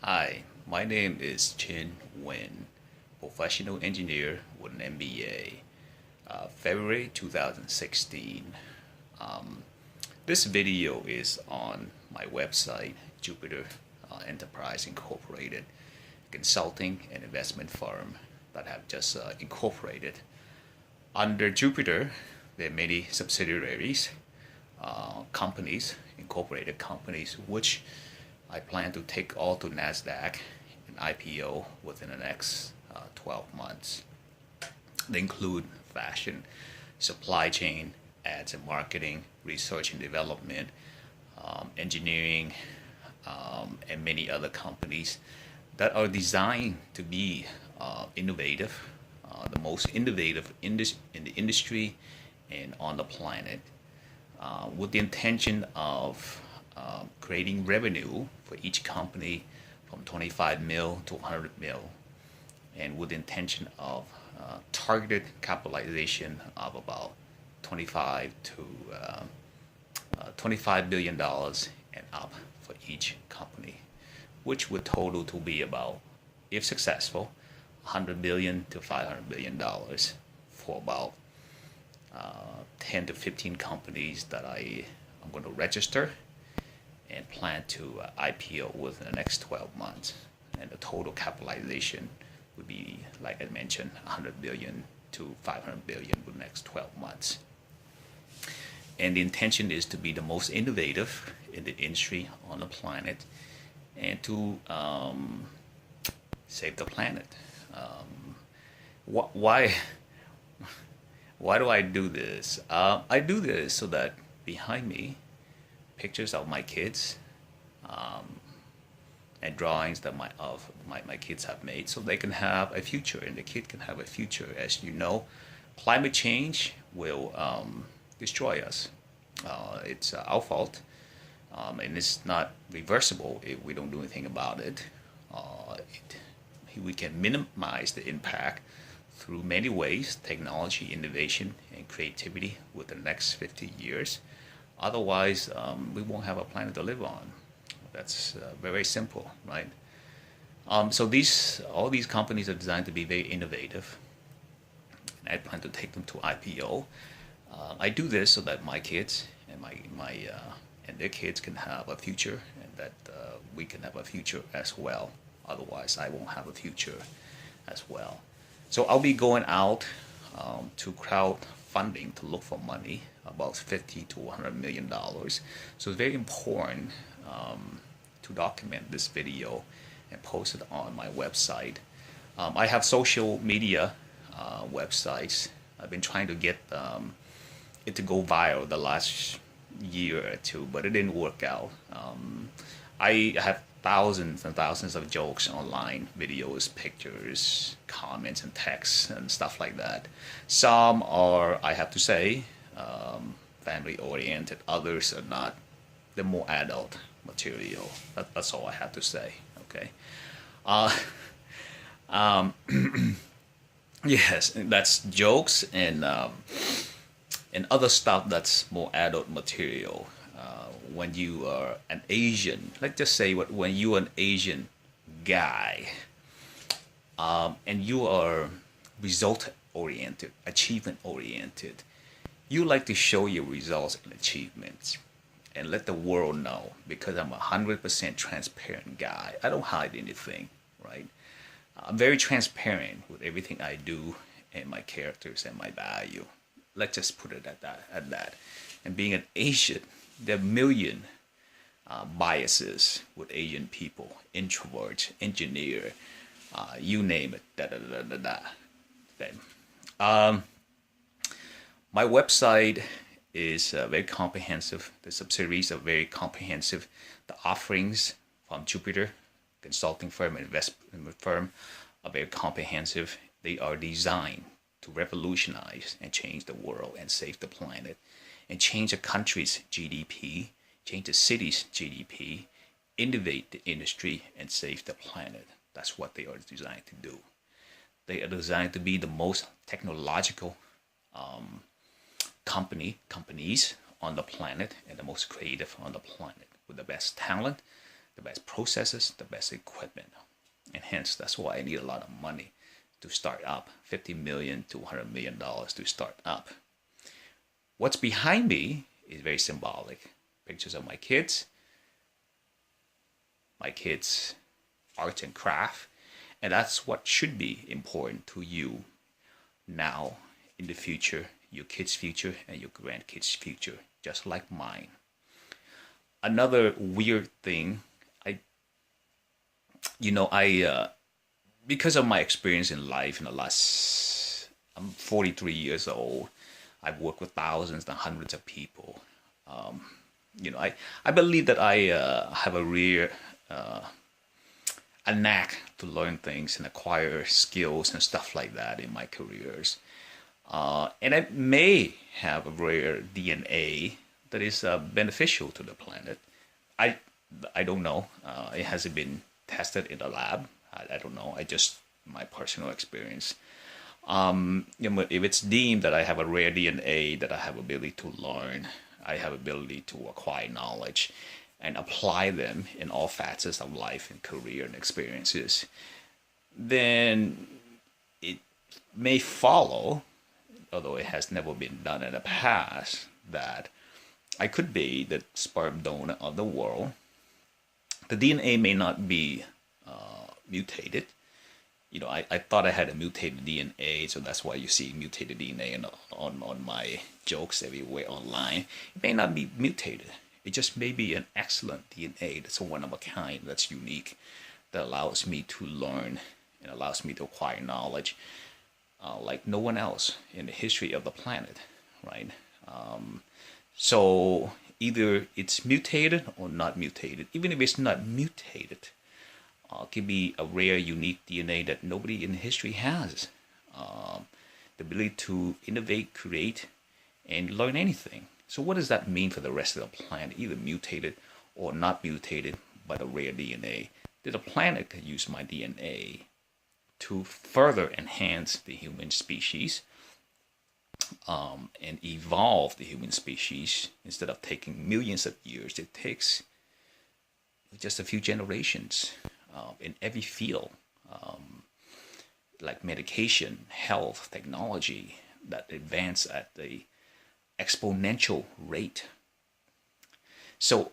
Hi, my name is Chin Wen, professional engineer with an MBA, February 2016. Um, this video is on my website, Jupiter Enterprise Incorporated, consulting and investment firm that have just incorporated. Under Jupiter, there are many subsidiaries, companies, incorporated companies, which I plan to take all to NASDAQ and IPO within the next 12 months. They include fashion, supply chain, ads and marketing, research and development, engineering, and many other companies that are designed to be innovative, the most innovative in the industry and on the planet, with the intention of creating revenue for each company from 25 mil to 100 mil, and with the intention of targeted capitalization of about 25 to 25 billion dollars and up for each company, which would total to be about, if successful, 100 billion to 500 billion dollars for about 10 to 15 companies that I'm going to register and plan to IPO within the next 12 months. And the total capitalization would be, like I mentioned, 100 billion to 500 billion for the next 12 months. And the intention is to be the most innovative in the industry on the planet and to save the planet. Why? Why do I do this? I do this so that behind me, pictures of my kids, and drawings that my kids have made, so they can have a future, and the kid can have a future. As you know, climate change will destroy us. It's our fault, and it's not reversible if we don't do anything about it. We can minimize the impact through many ways: technology, innovation, and creativity within the next 50 years. Otherwise, we won't have a planet to live on. That's very simple, right? So all these companies are designed to be very innovative, and I plan to take them to IPO. I do this so that my kids and my and their kids can have a future, and that we can have a future as well. Otherwise, I won't have a future as well. So I'll be going out to crowdfunding to look for money, about 50 to 100 million dollars. So it's very important to document this video and post it on my website. I have social media websites. I've been trying to get it to go viral the last year or two, but it didn't work out. I have thousands and thousands of jokes online, videos, pictures, comments, and texts and stuff like that. Some are, I have to say, family oriented. Others are not. They're more adult material. That's all I have to say. Okay. Um, yes, that's jokes and other stuff that's more adult material. When you are an Asian, let's just say when you are an Asian guy, and you are result oriented, achievement oriented, you like to show your results and achievements and let the world know, because I'm 100% transparent guy. I don't hide anything, right? I'm very transparent with everything I do and my characters and my value. Let's just put it at that. And being an Asian, there are a million biases with Asian people: introvert, engineer, you name it. Okay. My website is very comprehensive. The subsidiaries are very comprehensive. The offerings from Jupiter consulting firm and investment firm are very comprehensive. They are designed to revolutionize and change the world and save the planet and change a country's GDP, change the city's GDP, innovate the industry, and save the planet. That's what they are designed to do. They are designed to be the most technological companies on the planet, and the most creative on the planet, with the best talent, the best processes, the best equipment. And hence, that's why I need a lot of money to start up, $50 million to $100 million to start up. What's behind me is very symbolic. Pictures of my kids art and craft, and that's what should be important to you now, in the future, your kids' future and your grandkids' future, just like mine. Another weird thing, I because of my experience in life in the last, I'm 43 years old. I've worked with thousands and hundreds of people. I believe that I have a knack to learn things and acquire skills and stuff like that in my careers. And I may have a rare DNA that is beneficial to the planet. I don't know. It hasn't been tested in the lab. I don't know. I just my personal experience. If it's deemed that I have a rare DNA, that I have ability to learn, I have ability to acquire knowledge and apply them in all facets of life and career and experiences, then it may follow, although it has never been done in the past, that I could be the sperm donor of the world. The DNA may not be mutated. I thought I had a mutated DNA, so that's why you see mutated DNA on my jokes everywhere online. It may not be mutated. It just may be an excellent DNA that's a one of a kind, that's unique, that allows me to learn and allows me to acquire knowledge like no one else in the history of the planet, right? So either it's mutated or not mutated. Even if it's not mutated, it can be a rare, unique DNA that nobody in history has. The ability to innovate, create, and learn anything. So what does that mean for the rest of the planet? Either mutated or not mutated, but a rare DNA. That the planet could use my DNA to further enhance the human species and evolve the human species. Instead of taking millions of years, it takes just a few generations in every field, like medication, health, technology, that advance at the exponential rate. So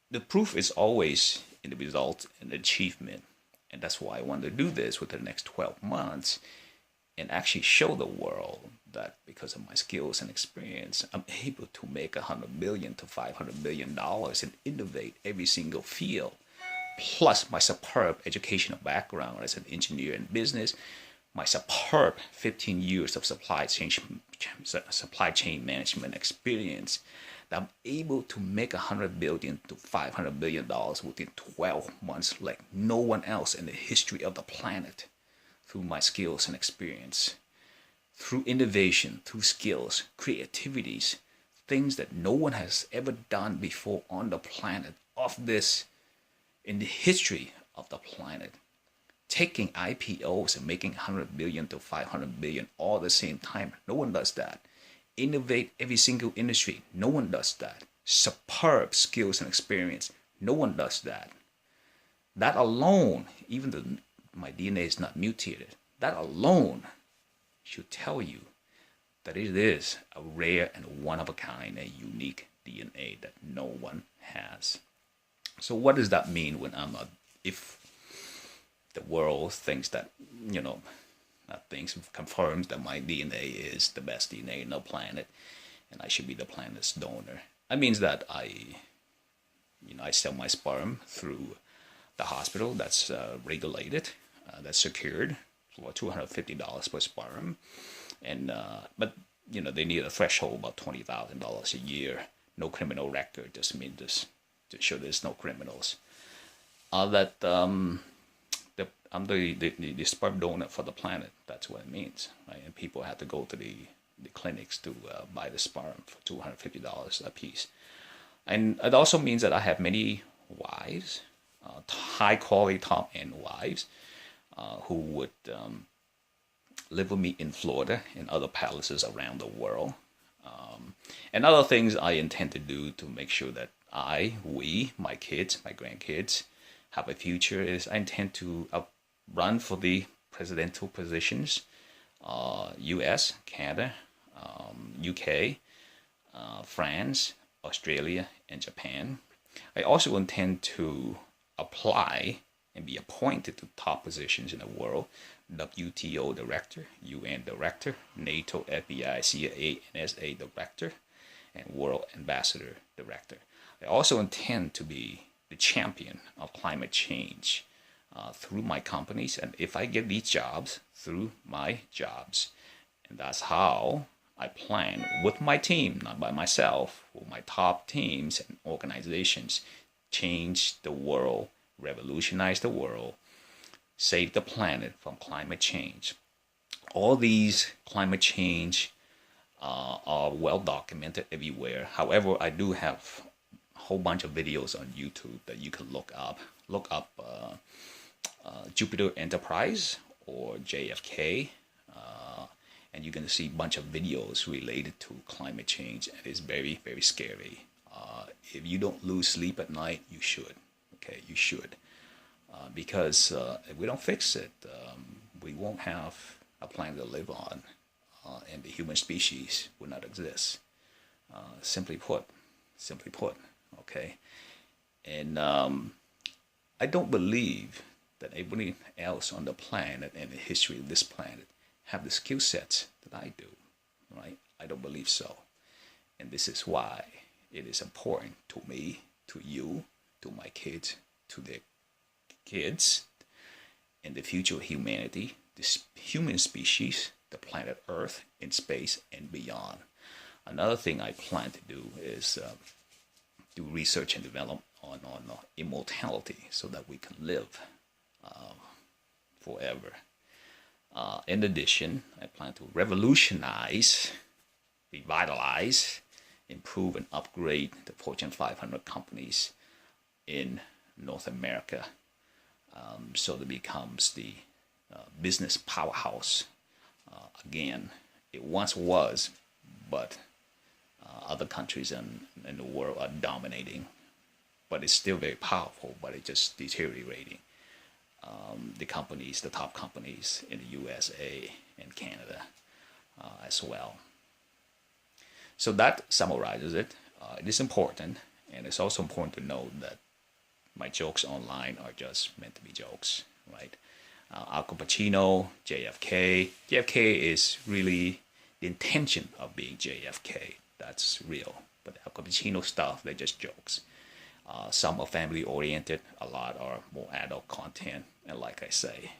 the proof is always in the result and achievement. And that's why I want to do this with the next 12 months and actually show the world that because of my skills and experience, I'm able to make $100 million to $500 million and innovate every single field. Plus my superb educational background as an engineer in business, my superb 15 years of supply chain management experience, that I'm able to make $100 billion to $500 billion within 12 months like no one else in the history of the planet, through my skills and experience, through innovation, through skills, creativities, things that no one has ever done before on the planet of this, in the history of the planet. Taking IPOs and making 100 billion to 500 billion all at the same time. No one does that. Innovate every single industry. No one does that. Superb skills and experience. No one does that. That alone, even though my DNA is not mutated, that alone should tell you that it is a rare and one of a kind, a unique DNA that no one has. So what does that mean when if the world thinks that, confirms that my DNA is the best DNA in the planet and I should be the planet's donor? That means that I sell my sperm through the hospital that's regulated, that's secured for $250 per sperm. And, but they need a threshold about $20,000 a year. No criminal record, just mean this to show there's no criminals. I'm the sperm donor for the planet. That's what it means, right? And people have to go to the clinics to buy the sperm for $250 a piece. And it also means that I have many wives, high quality, top end wives, who would live with me in Florida and other palaces around the world. And other things I intend to do to make sure that my kids, my grandkids, have a future is I intend to run for the presidential positions, U.S., Canada, UK, France, Australia, and Japan. I also intend to apply and be appointed to top positions in the world: WTO director, UN director, NATO, FBI, CIA, NSA director, and world ambassador director. I also intend to be the champion of climate change through my companies, and if I get these jobs, through my jobs. And that's how I plan with my team, not by myself, with my top teams and organizations, change the world, revolutionize the world, save the planet from climate change. All these climate change are well documented everywhere. However, I do have a whole bunch of videos on YouTube that you can look up. Look up Jupiter Enterprise or JFK, and you're going to see a bunch of videos related to climate change, and it's very, very scary. If you don't lose sleep at night, you should. Okay, you should. Because if we don't fix it, we won't have a planet to live on, and the human species will not exist. Simply put, okay? And I don't believe that anybody else on the planet and the history of this planet have the skill sets that I do, right? I don't believe so. And this is why it is important to me, to you, to my kids, to their kids, and the future of humanity, this human species, the planet Earth, in space and beyond. Another thing I plan to do is do research and develop on immortality so that we can live forever. In addition, I plan to revolutionize, revitalize, improve, and upgrade the Fortune 500 companies in North America, so that it becomes the business powerhouse again. It once was, but other countries in the world are dominating. But it's still very powerful, but it's just deteriorating. The companies, the top companies in the USA and Canada as well. So that summarizes it. It is important, and it's also important to know that my jokes online are just meant to be jokes, right? Al Cappuccino, JFK. JFK is really the intention of being JFK. That's real. But Al Cappuccino stuff, they're just jokes. Some are family oriented, a lot are more adult content. And like I say,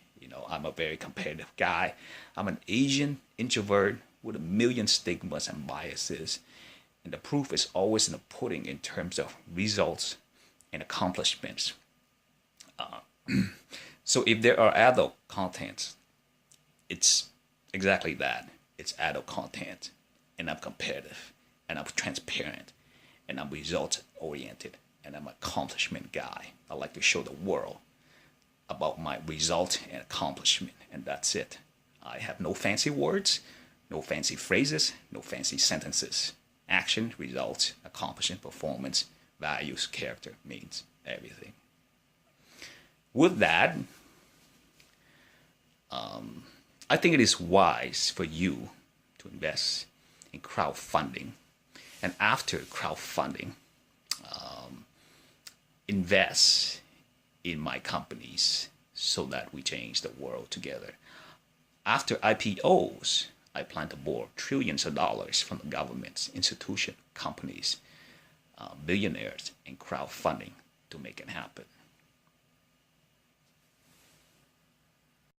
I'm a very competitive guy. I'm an Asian introvert with a million stigmas and biases. And the proof is always in the pudding in terms of results and accomplishments. So if there are adult contents, it's exactly that. It's adult content. And I'm competitive. And I'm transparent. And I'm result oriented. And I'm an accomplishment guy. I like to show the world about my result and accomplishment. And that's it. I have no fancy words, no fancy phrases, no fancy sentences. Action, results, accomplishment, performance, values, character, means everything. With that, I think it is wise for you to invest in crowdfunding. And after crowdfunding, invest in my companies so that we change the world together. After IPOs, I plan to borrow trillions of dollars from the governments, institutions, companies, billionaires, and crowdfunding to make it happen.